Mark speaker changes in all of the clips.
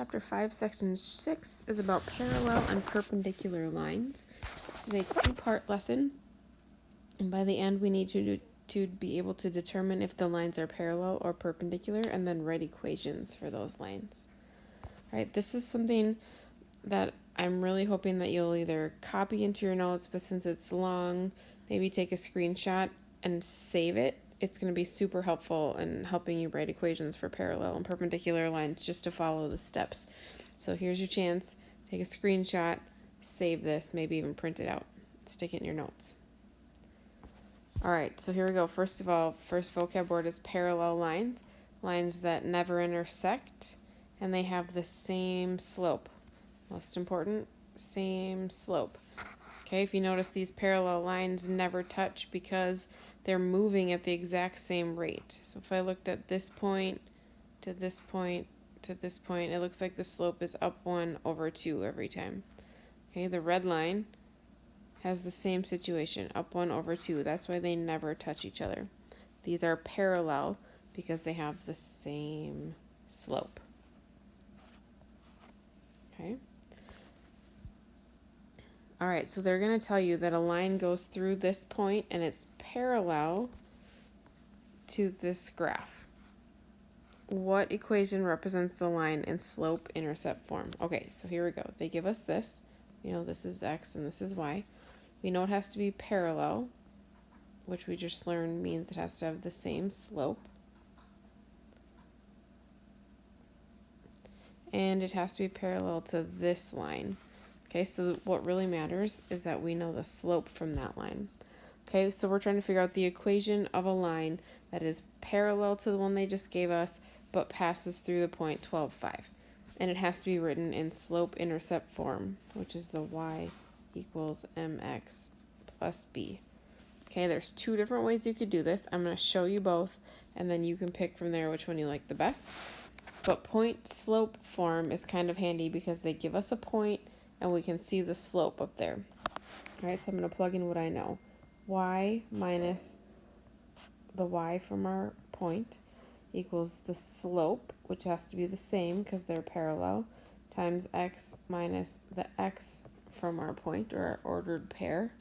Speaker 1: Chapter 5, Section 6 is about parallel and perpendicular lines. This is a two-part lesson, and by the end we need to be able to determine if the lines are parallel or perpendicular and then write equations for those lines. All right, this is something that I'm really hoping that you'll either copy into your notes, but since it's long, maybe take a screenshot and save it. It's going to be super helpful in helping you write equations for parallel and perpendicular lines just to follow the steps. So here's your chance. Take a screenshot, save this, maybe even print it out. Stick it in your notes. All right, so here we go. First of all, first vocab word is parallel lines. Lines that never intersect, and they have the same slope. Most important, same slope. Okay, if you notice, these parallel lines never touch because they're moving at the exact same rate. So if I looked at this point to this point to this point, it looks like the slope is up 1 over 2 every time. Okay, the red line has the same situation, up 1 over 2. That's why they never touch each other. These are parallel because they have the same slope. Okay. All right, so they're going to tell you that a line goes through this point and it's parallel to this graph. What equation represents the line in slope-intercept form? Okay, so here we go. They give us this. You know, this is x and this is y. We know it has to be parallel, which we just learned means it has to have the same slope. And it has to be parallel to this line. Okay, so what really matters is that we know the slope from that line. Okay, so we're trying to figure out the equation of a line that is parallel to the one they just gave us, but passes through the point 12, 5. And it has to be written in slope-intercept form, which is the y equals mx plus b. Okay, there's two different ways you could do this. I'm going to show you both, and then you can pick from there which one you like the best. But point-slope form is kind of handy because they give us a point, and we can see the slope up there. All right, so I'm going to plug in what I know. Y minus the y from our point equals the slope, which has to be the same because they're parallel, times x minus the x from our point, or our ordered pair.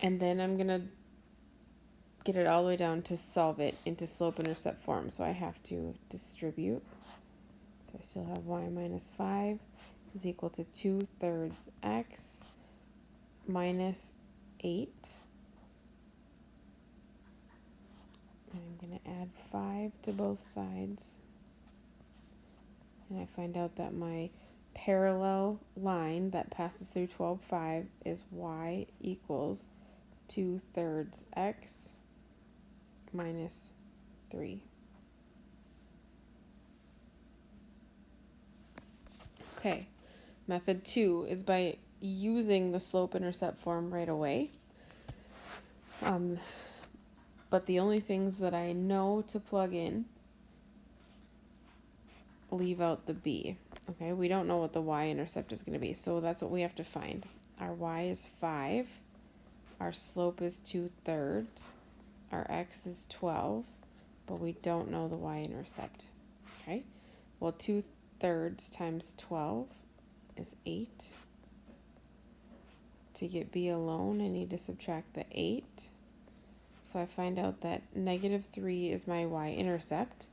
Speaker 1: And then I'm going to get it all the way down to solve it into slope-intercept form. So I have to distribute. So I still have y minus 5 is equal to 2/3 x minus 8. And I'm going to add 5 to both sides. And I find out that my parallel line that passes through 12, 5 is y equals 2/3 x minus 3. Okay, method 2 is by using the slope-intercept form right away. But the only things that I know to plug in leave out the b. Okay, we don't know what the y-intercept is going to be, so that's what we have to find. Our y is 5. Our slope is 2/3. Our x is 12, but we don't know the y-intercept. Okay, well, 2/3 times 12 is 8. To get b alone, I need to subtract the 8. So I find out that -3 is my y-intercept.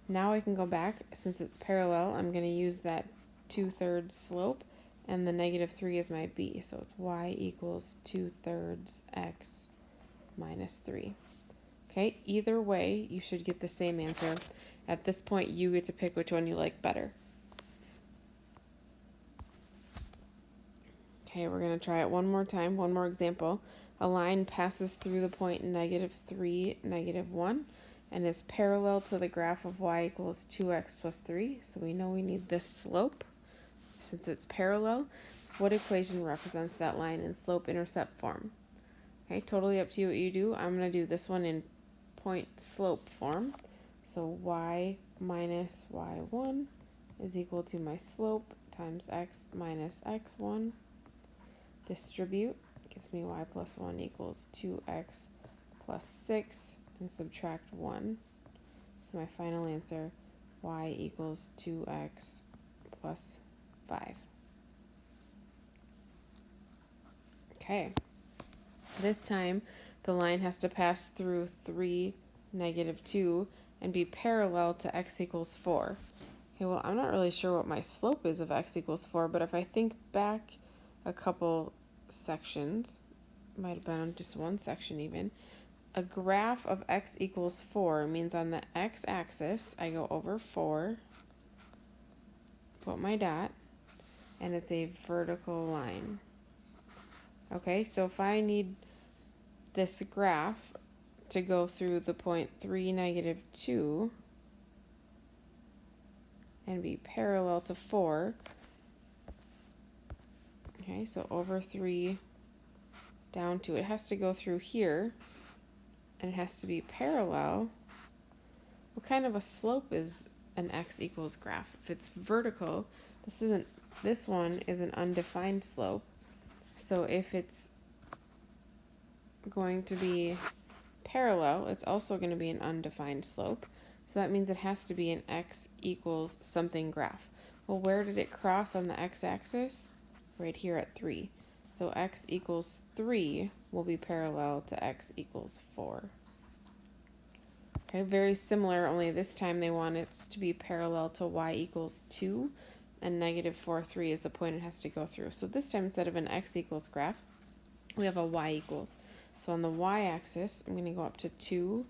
Speaker 1: Now I can go back, since it's parallel, I'm going to use that 2/3 slope, and the -3 is my b. So it's y equals 2/3 x minus 3. Okay, either way, you should get the same answer. At this point, you get to pick which one you like better. Okay, we're going to try it one more time, one more example. A line passes through the point -3, -1, and is parallel to the graph of y equals 2x plus 3. So we know we need this slope. Since it's parallel, what equation represents that line in slope-intercept form? Okay, totally up to you what you do. I'm going to do this one in point-slope form. So y minus y1 is equal to my slope times x minus x1. Distribute gives me y plus 1 equals 2x plus 6, and subtract 1. So my final answer, y equals 2x plus 5. Okay. This time, the line has to pass through 3, negative 2, and be parallel to x equals 4. Okay, well, I'm not really sure what my slope is of x equals 4, but if I think back a couple sections, might have been on just one section even, a graph of x equals 4 means on the x-axis, I go over 4, put my dot, and it's a vertical line. Okay, so if I need this graph to go through the point 3, negative 2, and be parallel to 4, okay, so over 3, down 2, it has to go through here, and it has to be parallel. What kind of a slope is an x equals graph? If it's vertical, this one is an undefined slope. So if it's going to be parallel, it's also going to be an undefined slope. So that means it has to be an x equals something graph. Well, where did it cross on the x-axis? Right here at 3. So x equals 3 will be parallel to x equals 4. Okay, very similar, only this time they want it to be parallel to y equals 2, and negative 4, 3 is the point it has to go through. So this time, instead of an x equals graph, we have a y equals. So on the y-axis, I'm going to go up to 2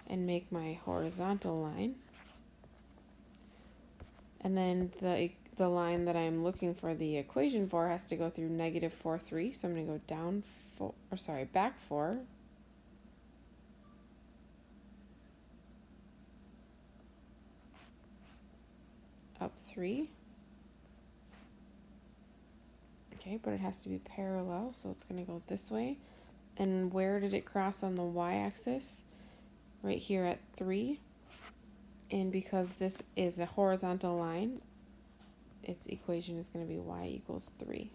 Speaker 1: and make my horizontal line. And then the line that I'm looking for the equation for has to go through negative 4, 3. So I'm going to go down 4, or sorry, back 4. Up 3. Okay, but it has to be parallel, so it's going to go this way. And where did it cross on the y-axis? Right here at 3. And because this is a horizontal line, its equation is going to be y equals 3.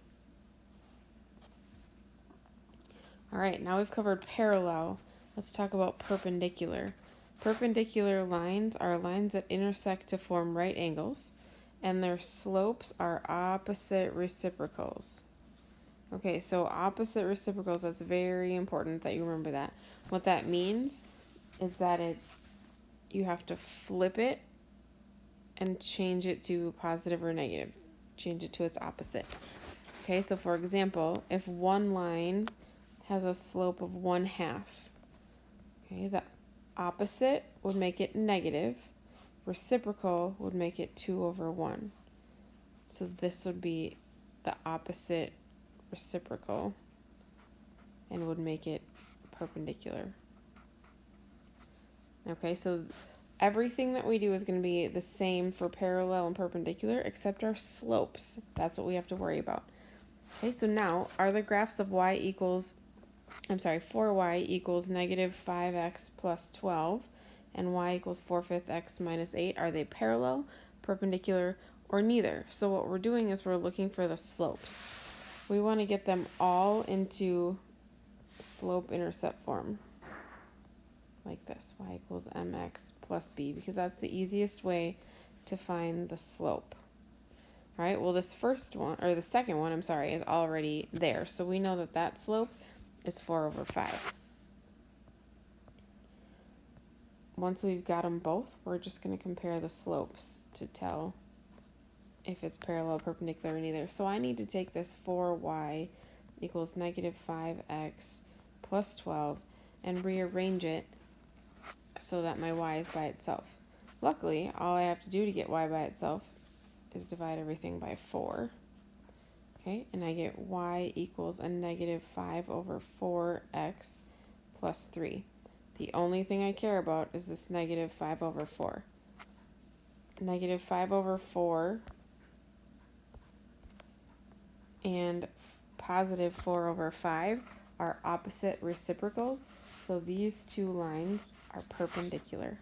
Speaker 1: All right, now we've covered parallel. Let's talk about perpendicular. Perpendicular lines are lines that intersect to form right angles, and their slopes are opposite reciprocals. Okay, so opposite reciprocals, that's very important that you remember that. What that means is that you have to flip it and change it to positive or negative. Change it to its opposite. Okay, so for example, if one line has a slope of 1/2, okay, the opposite would make it negative. Reciprocal would make it 2/1. So this would be the opposite reciprocal and would make it perpendicular. Okay, so everything that we do is going to be the same for parallel and perpendicular except our slopes. That's what we have to worry about. Okay, so now are the graphs of 4y equals negative 5x plus 12 and y equals 4/5 x minus 8, are they parallel, perpendicular, or neither? So what we're doing is we're looking for the slopes. We want to get them all into slope-intercept form, like this, y equals mx plus b, because that's the easiest way to find the slope. All right, well, this first one, or the second one, is already there. So we know that that slope is 4/5. Once we've got them both, we're just going to compare the slopes to tell if it's parallel, perpendicular, or neither. So I need to take this 4y equals negative 5x plus 12 and rearrange it so that my y is by itself. Luckily, all I have to do to get y by itself is divide everything by 4. Okay, and I get y equals a negative 5/4x plus 3. The only thing I care about is this negative 5/4. Negative 5/4 and positive 4/5 are opposite reciprocals, so these two lines are perpendicular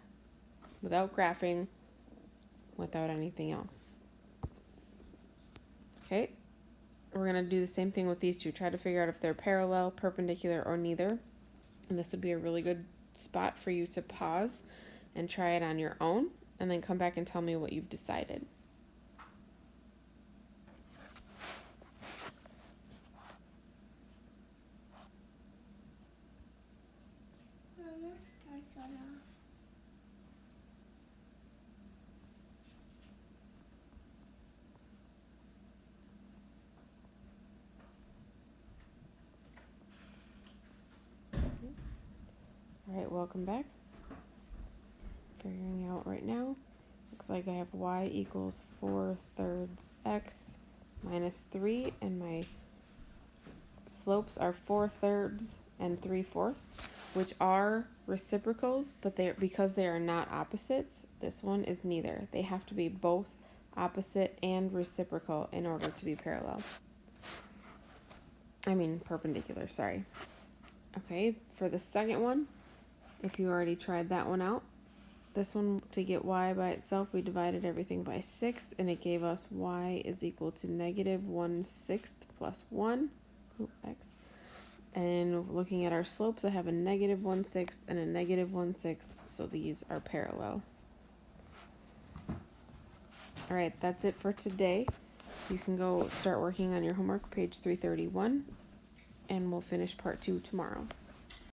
Speaker 1: without graphing, without anything else. Okay, we're going to do the same thing with these two. Try to figure out if they're parallel, perpendicular, or neither. And this would be a really good spot for you to pause and try it on your own. and then come back and tell me what you've decided. All right, welcome back. Figuring out right now. Looks like I have y equals 4/3 x minus 3, and my slopes are 4/3 and 3/4, which are reciprocals, but because they are not opposites, this one is neither. They have to be both opposite and reciprocal in order to be parallel. I mean perpendicular, sorry. Okay, for the second one, if you already tried that one out, this one, to get y by itself, we divided everything by 6, and it gave us y is equal to negative 1/6 plus 1, x. And looking at our slopes, I have a negative 1/6 and a negative 1/6, so these are parallel. All right, that's it for today. You can go start working on your homework, page 331, and we'll finish part 2 tomorrow.